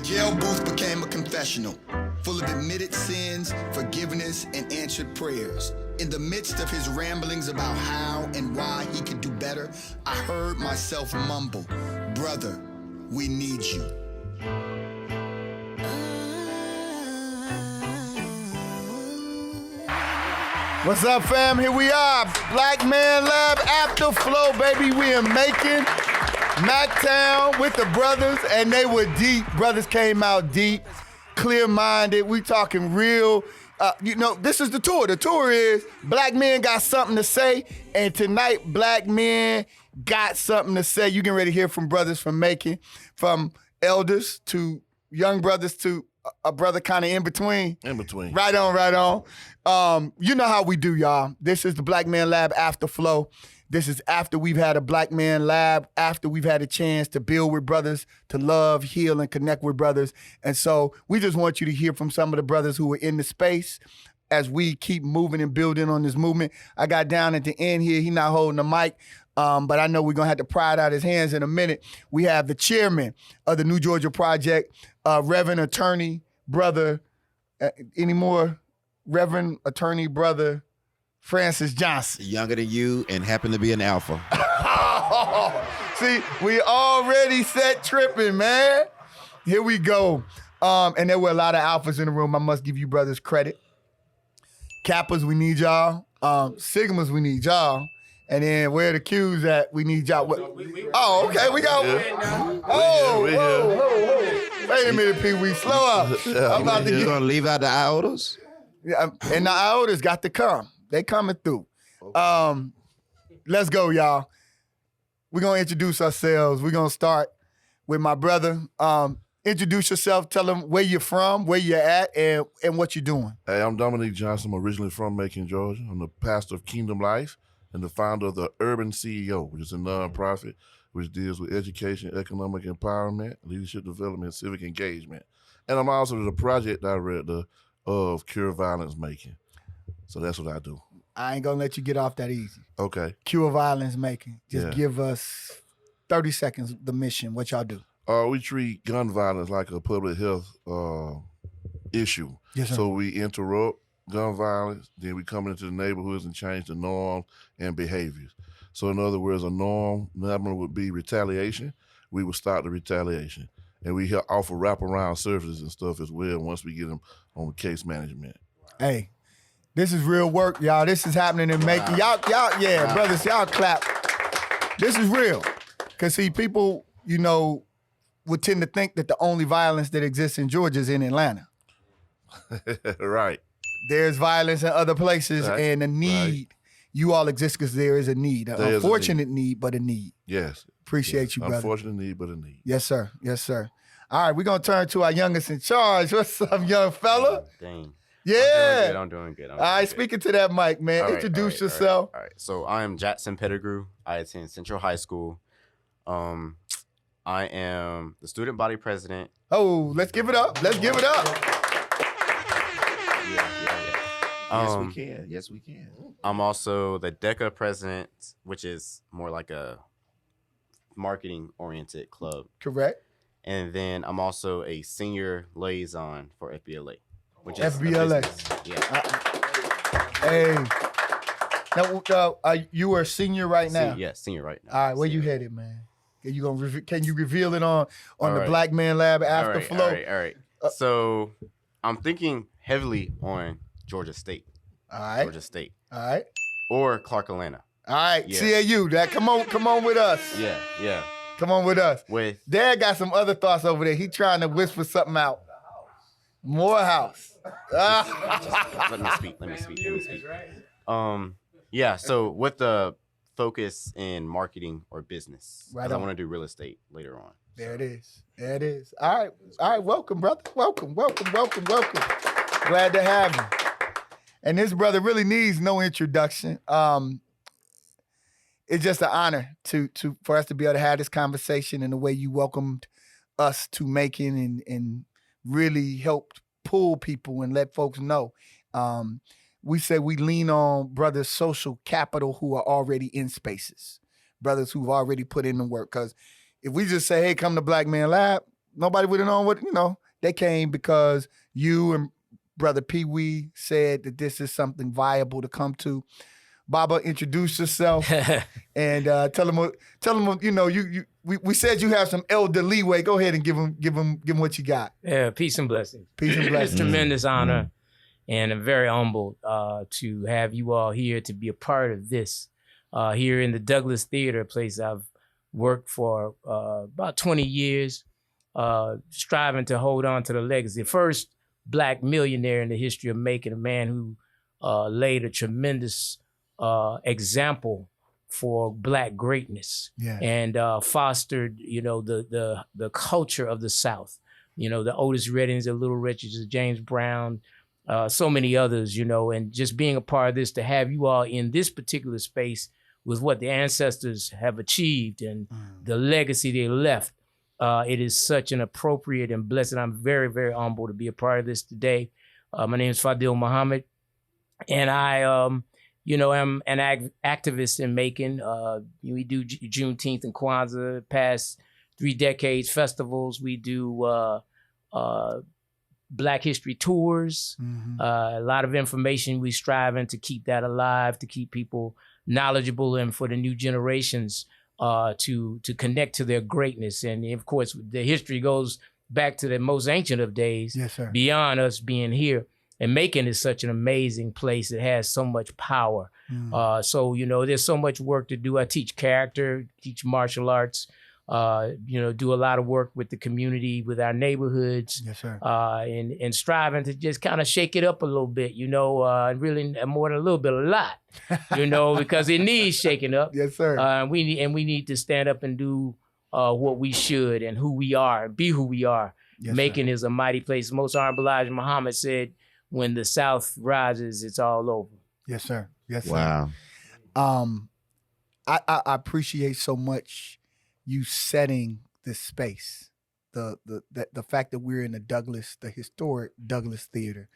jail booth became a confessional, full of admitted sins, forgiveness, and answered prayers. In the midst of his ramblings about how and why he could do better, I heard myself mumble, "Brother, we need you." What's up, fam? Here we are, Black Man Lab After Flow, baby. We in Macon, Mactown with the brothers, and they were deep. Brothers came out deep, clear-minded. We talking real. This is the tour. The tour is Black Men Got Something to Say, and tonight, Black Men got something to say. You getting ready to hear from brothers from Macon, from elders to young brothers to a brother kind of in between. In between. Right on, right on. You know how we do, y'all. This is the Black Man Lab After Flow. This is after we've had a Black Man Lab, after we've had a chance to build with brothers, to love, heal, and connect with brothers. And so we just want you to hear from some of the brothers who are in the space as we keep moving and building on this movement. I got down at the end here. He not holding the mic, but I know we're going to have to pry it out his hands in a minute. We have the chairman of the New Georgia Project, Reverend Attorney Brother, Reverend Attorney Brother Francis Johnson. Younger than you and happen to be an alpha. See, we already set tripping, man. Here we go. And there were a lot of alphas in the room. I must give you brothers credit. Kappas, we need y'all. Sigmas, we need y'all. And then where the Q's at, we need y'all. Oh, okay, we got. Whoa. Wait a minute, Pee-wee, slow up. I'm about to You're get. gonna leave out the iotas? Yeah, and the iotas got to come. They coming through. Let's go, y'all. We're going to introduce ourselves. We're going to start with my brother. Introduce yourself. Tell them where you're from, where you're at, and what you're doing. Hey, I'm Dominque Johnson. I'm originally from Macon, Georgia. I'm the pastor of Kingdom Life and the founder of the Urban CEO, which is a nonprofit which deals with education, economic empowerment, leadership development, civic engagement. And I'm also the project director of Cure Violence Macon. So that's what I do. I ain't going to let you get off that easy. Okay. Cure Violence Macon. Just Yeah. give us 30 seconds, the mission, what y'all do. We treat gun violence like a public health issue. Yes, sir. So we interrupt gun violence, then we come into the neighborhoods and change the norms and behaviors. So in other words, a norm number would be retaliation. We would stop the retaliation. And we offer wraparound services and stuff as well once we get them on case management. Hey, this is real work, y'all. This is happening in Macon. Y'all, brothers, y'all clap. This is real. Because, see, people, would tend to think that the only violence that exists in Georgia is in Atlanta. Right. There's violence in other places, Right. and the need, you all exist because there is a need. An There is a unfortunate need, but a need. Yes. Appreciate you, brother. Unfortunate need, but a need. Yes, sir. Yes, sir. All right, we're going to turn to our youngest in charge. What's up, young fella? Dang. Yeah. I'm doing good. All right, speaking to that mic, man. All right, Introduce all right, yourself. All right. So I am Jackson Pettigrew. I attend Central High School. I am the student body president. Oh, let's give it up. Let's give it up. Yes, we can. I'm also the DECA president, which is more like a marketing-oriented club. Correct. And then I'm also a senior liaison for FBLA, which is a FBLA. business. Yeah. Hey. Now, you are a senior right now? Senior right now. All right, where you Senior. headed, man? Can you reveal it on All the right. Black Man Lab After Flow? All right. So I'm thinking heavily on Georgia State. All right. Georgia State. All right. Or Clark Atlanta. All right. Yeah. CAU. Come on with us. Yeah. Come on with us. With Dad got some other thoughts over there. He trying to whisper something out. Morehouse. let me speak. Yeah, so with the focus in marketing or business. Right Because I on. want to do real estate later on. There it is. All right. Welcome, brother. Welcome. Glad to have you. And this brother really needs no introduction. It's just an honor for us to be able to have this conversation and the way you welcomed us to Macon and really helped pull people and let folks know. We say we lean on brothers' social capital who are already in spaces, brothers who've already put in the work. Because if we just say, hey, come to Black Man Lab, Nobody would have known what, they came because you and Brother Pee Wee said that this is something viable to come to. Baba, introduce yourself and tell them, we said you have some elder leeway. Go ahead and give them what you got. Yeah, peace and blessings. Peace and blessings. It's tremendous honor, and I'm very humbled to have you all here to be a part of this. Here in the Douglas Theater, a place I've worked for about 20 years, striving to hold on to the legacy. First Black millionaire in the history of Macon, a man who laid a tremendous example for Black greatness, and fostered, the culture of the South. The Otis Reddings, the Little Richards, the James Brown, so many others, and just being a part of this, to have you all in this particular space with what the ancestors have achieved and the legacy they left. It is such an appropriate and blessed. I'm very, very humbled to be a part of this today. My name is Fadil Muhammad, and I, am an activist in Macon. We do Juneteenth and Kwanzaa, past 3 decades, festivals. We do Black History tours, a lot of information. We striving to keep that alive, to keep people knowledgeable, and for the new generations to connect to their greatness. And of course, the history goes back to the most ancient of days, beyond us being here. And Macon is such an amazing place. It has so much power. So, there's so much work to do. I teach character, teach martial arts, do a lot of work with the community, with our neighborhoods, and striving to just kind of shake it up a little bit, really more than a little bit, a lot, because it needs shaking up. Yes, sir. We need to stand up and do what we should and who we are and be who we are. Macon is a mighty place. Most Honorable Elijah Muhammad said, when the South rises, it's all over. Yes, sir. Yes, sir. Wow. I appreciate so much you setting this space, the fact that we're in the historic Douglas Theater.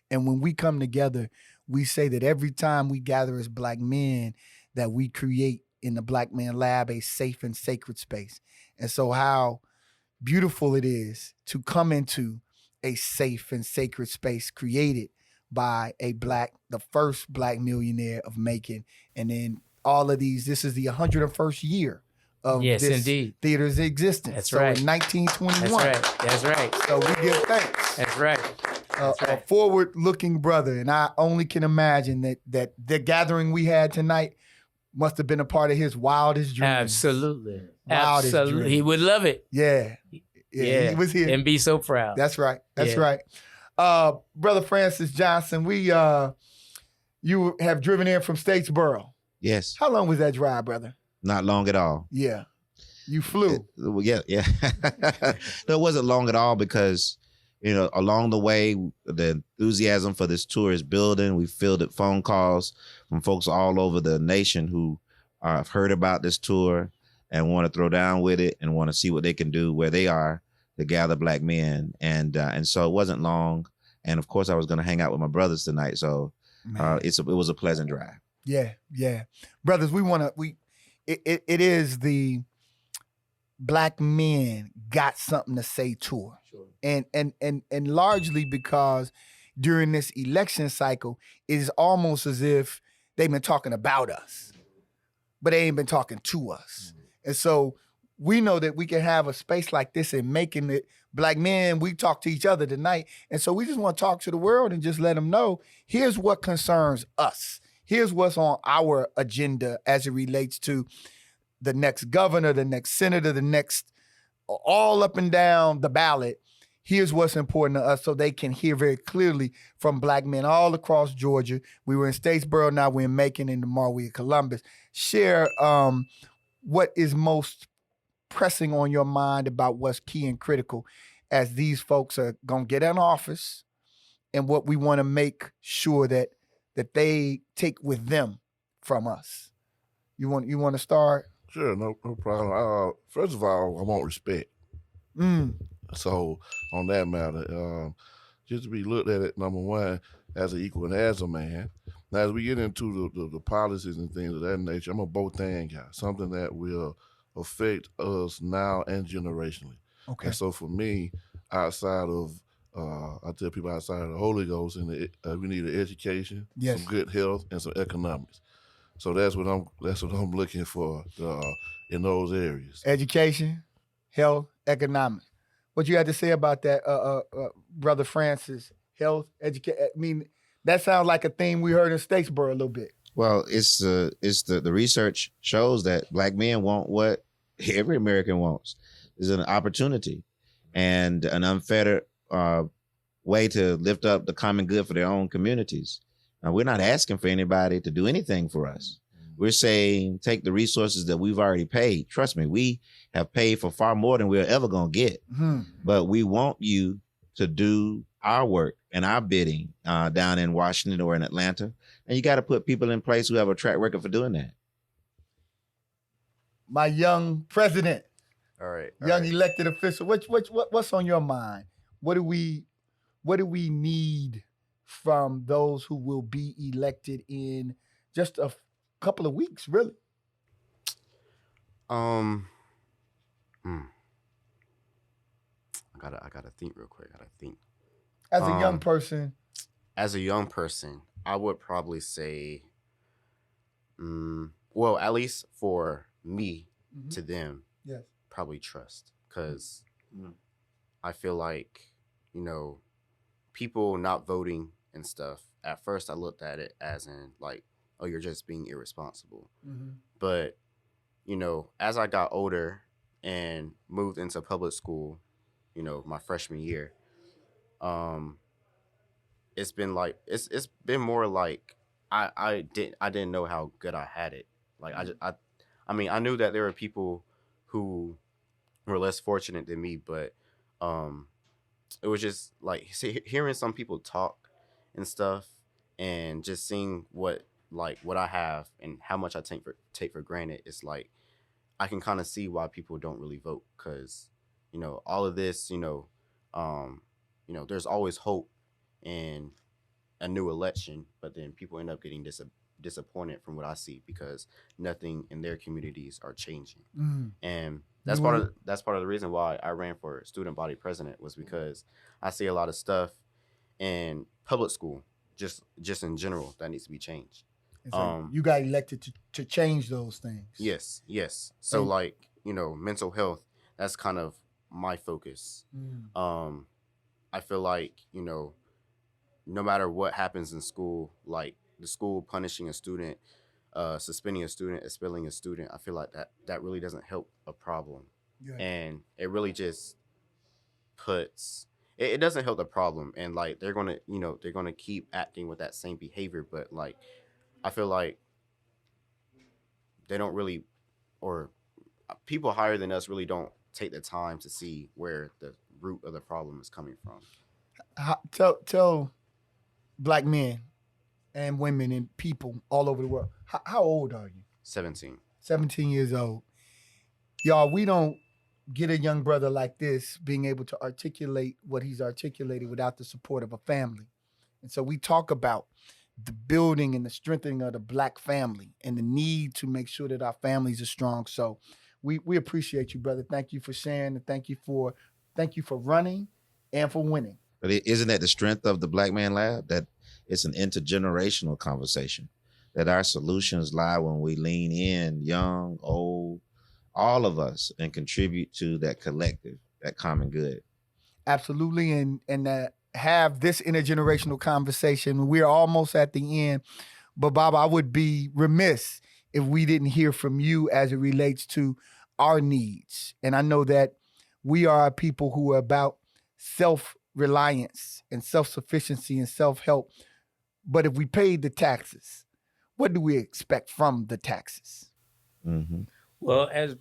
And when we come together, we say that every time we gather as Black men, that we create in the Black Man Lab a safe and sacred space. And so how beautiful it is to come into a safe and sacred space created by the first Black millionaire of Macon. And then all of these, this is the 101st year of this theater's existence. That's so right. in 1921. That's right. So we give thanks. That's right. A forward-looking brother. And I only can imagine that the gathering we had tonight must have been a part of his wildest dreams. Absolutely. Wildest Absolutely. dreams. He would love it. Yeah. He was here. And be so proud. That's right. That's right. Brother Francis Johnson, you have driven in from Statesboro. Yes. How long was that drive, brother? Not long at all. Yeah. You flew. Yeah. No, it wasn't long at all because, along the way, the enthusiasm for this tour is building. We fielded phone calls from folks all over the nation who have heard about this tour and want to throw down with it and want to see what they can do where they are to gather Black men. And so it wasn't long. And of course, I was going to hang out with my brothers tonight. So it was a pleasant drive. Yeah. Brothers, it is the Black men got something to say tour. Sure. And largely because during this election cycle, it is almost as if they've been talking about us, but they ain't been talking to us. And so we know that we can have a space like this and making it Black men, we talk to each other tonight. And so we just want to talk to the world and just let them know, here's what concerns us. Here's what's on our agenda as it relates to the next governor, the next senator, the next, all up and down the ballot. Here's what's important to us so they can hear very clearly from Black men all across Georgia. We were in Statesboro, now we're in Macon and the Mawuli, Columbus. Share what is most pressing on your mind about what's key and critical as these folks are going to get in office and what we want to make sure that they take with them from us. You want to start? Sure, no problem. First of all, I want respect. So on that matter, just to be looked at it, number one, as an equal and as a man. Now, as we get into the policies and things of that nature, I'm a both and guy, something that will affect us now and generationally. Okay. And so for me, outside of I tell people outside of the Holy Ghost, and we need an education, Yes. some good health, and some economics. So that's what I'm looking for in those areas. Education, health, economics. What you had to say about that, Brother Francis? Health, education. I mean, that sounds like a theme we heard in Statesboro a little bit. Well, it's the research shows that black men want what every American wants. Is an opportunity and an unfettered way to lift up the common good for their own communities. We're not asking for anybody to do anything for us. We're saying take the resources that we've already paid. Trust me, we have paid for far more than we're ever going to get. But we want you to do our work and our bidding down in Washington or in Atlanta. And you got to put people in place who have a track record for doing that. My young president, All right. young elected official, what's on your mind? What do we need from those who will be elected in just a couple of weeks, really? I gotta think real quick. As a young person, As a young person, I would probably say, well, at least for me to them, yes, probably trust, because I feel like, people not voting and stuff. At first, I looked at it as in like, oh, you're just being irresponsible. But as I got older and moved into public school, my freshman year, it's been like it's been more like I didn't know how good I had it. Like I mean I knew that there were people who were less fortunate than me, but it was just like hearing some people talk and stuff, and just seeing what I have and how much I take for granted. It's like I can kind of see why people don't really vote, because all of this, there's always hope in a new election, but then people end up getting disappointed from what I see, because nothing in their communities are changing. And that's part of the reason why I ran for student body president, was because I see a lot of stuff in public school, just in general, that needs to be changed. so you got elected to change those things. Yes. So mental health, that's kind of my focus. I feel like, no matter what happens in school, like the school punishing a student, suspending a student, expelling a student, I feel like that really doesn't help a problem. Yeah. And it really just it doesn't help the problem. And like they're gonna keep acting with that same behavior, but like I feel like they don't really, or people higher than us really don't take the time to see where the root of the problem is coming from. Tell Black men and women and people all over the world, how old are you? 17. 17 years old. Y'all, we don't get a young brother like this being able to articulate what he's articulated without the support of a family. And so we talk about the building and the strengthening of the Black family and the need to make sure that our families are strong. So we appreciate you, brother. Thank you for sharing, and thank you for running and for winning. But isn't that the strength of the Black Man Lab? That it's an intergenerational conversation, that our solutions lie when we lean in, young, old, all of us, and contribute to that collective, that common good. Absolutely. And have this intergenerational conversation. We're almost at the end, but Bob, I would be remiss if we didn't hear from you as it relates to our needs. And I know that we are a people who are about self-reliance and self-sufficiency and self-help. But if we paid the taxes, what do we expect from the taxes? Mm-hmm. Well, as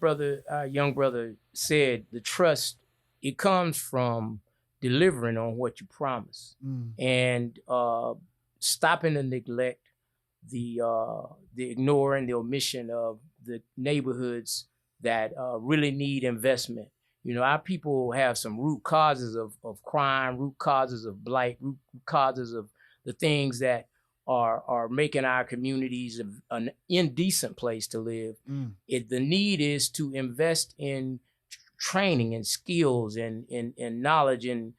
our young brother said, the trust, it comes from delivering on what you promise, and stopping the neglect, the ignoring, the omission of the neighborhoods that really need investment. Our people have some root causes of crime, root causes of blight, root causes of the things that are making our communities an indecent place to live. The need is to invest in training and skills and knowledge and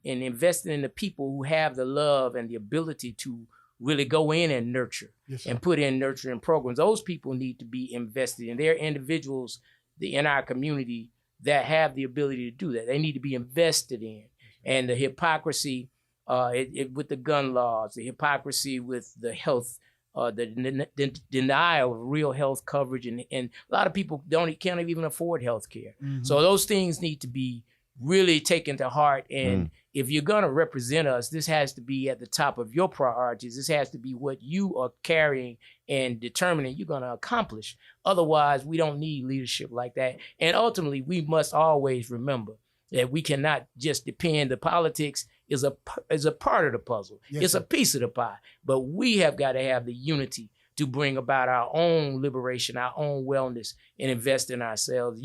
investing in the people who have the love and the ability to really go in and nurture and put in nurturing programs. Those people need to be invested in. They're individuals in our community that have the ability to do that. They need to be invested in. And the hypocrisy with the gun laws, the hypocrisy with the health, the denial of real health coverage, and a lot of people can't even afford health care. So those things need to be really taken to heart. And if you're going to represent us, this has to be at the top of your priorities. This has to be what you are carrying and determining you're going to accomplish. Otherwise, we don't need leadership like that. And ultimately, we must always remember that we cannot just depend. The politics is a part of the puzzle. It's a piece of the pie. But we have got to have the unity to bring about our own liberation, our own wellness, and invest in ourselves.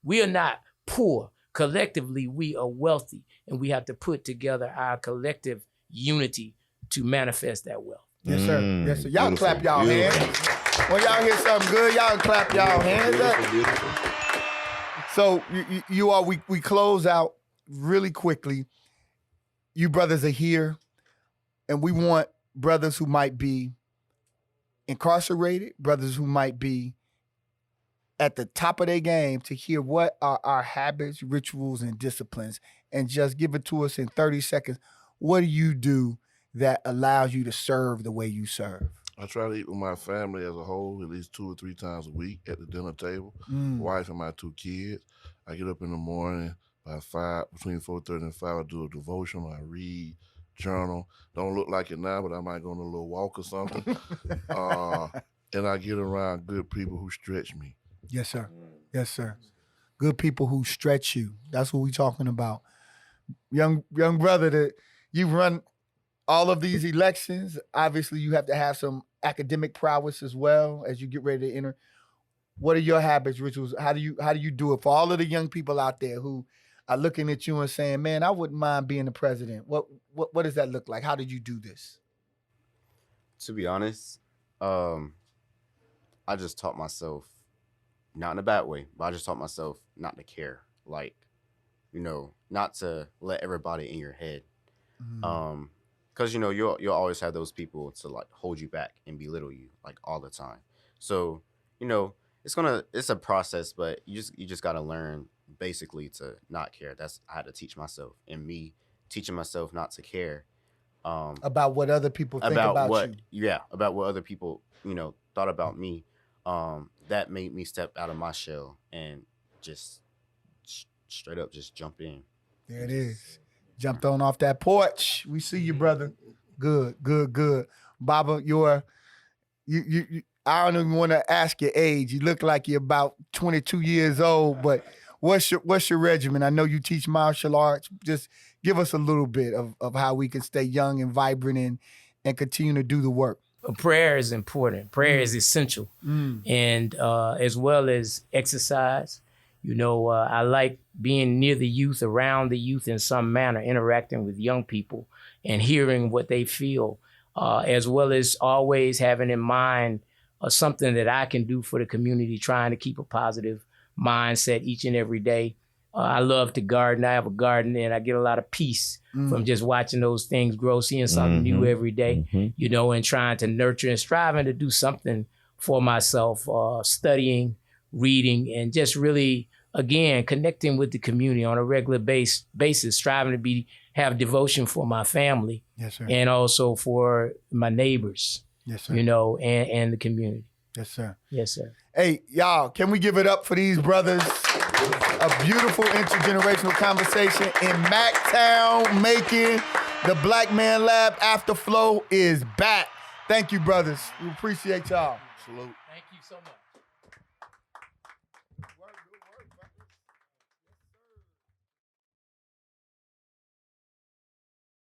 We are not poor. Collectively, we are wealthy, and we have to put together our collective unity to manifest that wealth. Yes, sir. Yes, sir. Y'all clap y'all hands. When y'all hear something good, y'all clap y'all hands up. So you all, we close out really quickly. You brothers are here, and we want brothers who might be incarcerated, brothers who might be at the top of their game to hear what are our habits, rituals, and disciplines, and just give it to us in 30 seconds. What do you do that allows you to serve the way you serve? I try to eat with my family as a whole at least 2 or 3 times a week at the dinner table. Wife and my 2 kids. I get up in the morning by 5, between 4:30 and 5. I do a devotion. I read, journal. Don't look like it now, but I might go on a little walk or something. And I get around good people who stretch me. Yes, sir. Yes, sir. Good people who stretch you. That's what we're talking about. Young brother, that you've run all of these elections. Obviously, you have to have some academic prowess as well as you get ready to enter. What are your habits, rituals? How do you do it for all of the young people out there who are looking at you and saying, "Man, I wouldn't mind being the president"? What does that look like? How did you do this? To be honest, I just taught myself, not in a bad way, but I just taught myself not to care. Like, not to let everybody in your head. Because, you'll always have those people to, like, hold you back and belittle you, like, all the time. So, it's a process, but you just got to learn basically to not care. I had to teach myself, and me teaching myself not to care. About what other people think about you. Yeah, about what other people, thought about me. That made me step out of my shell and just straight up just jump in. There it is. Jumped on off that porch. We see you, brother. Good. Baba, I don't even want to ask your age. You look like you're about 22 years old, but what's your regimen? I know you teach martial arts. Just give us a little bit of how we can stay young and vibrant and continue to do the work. Prayer is important. Prayer is essential. And as well as exercise. I like being near the youth, around the youth in some manner, interacting with young people and hearing what they feel, as well as always having in mind something that I can do for the community, trying to keep a positive mindset each and every day. I love to garden. I have a garden, and I get a lot of peace from just watching those things grow, seeing something new every day, and trying to nurture and striving to do something for myself, studying, reading, and just really, again, connecting with the community on a regular basis, striving to have devotion for my family. Yes, sir. And also for my neighbors. Yes, sir. And the community. Yes, sir. Yes, sir. Hey, y'all, can we give it up for these brothers? A beautiful intergenerational conversation in Mactown, Macon. The Black Man Lab Afterflow is back. Thank you, brothers. We appreciate y'all. Salute. Thank you so much.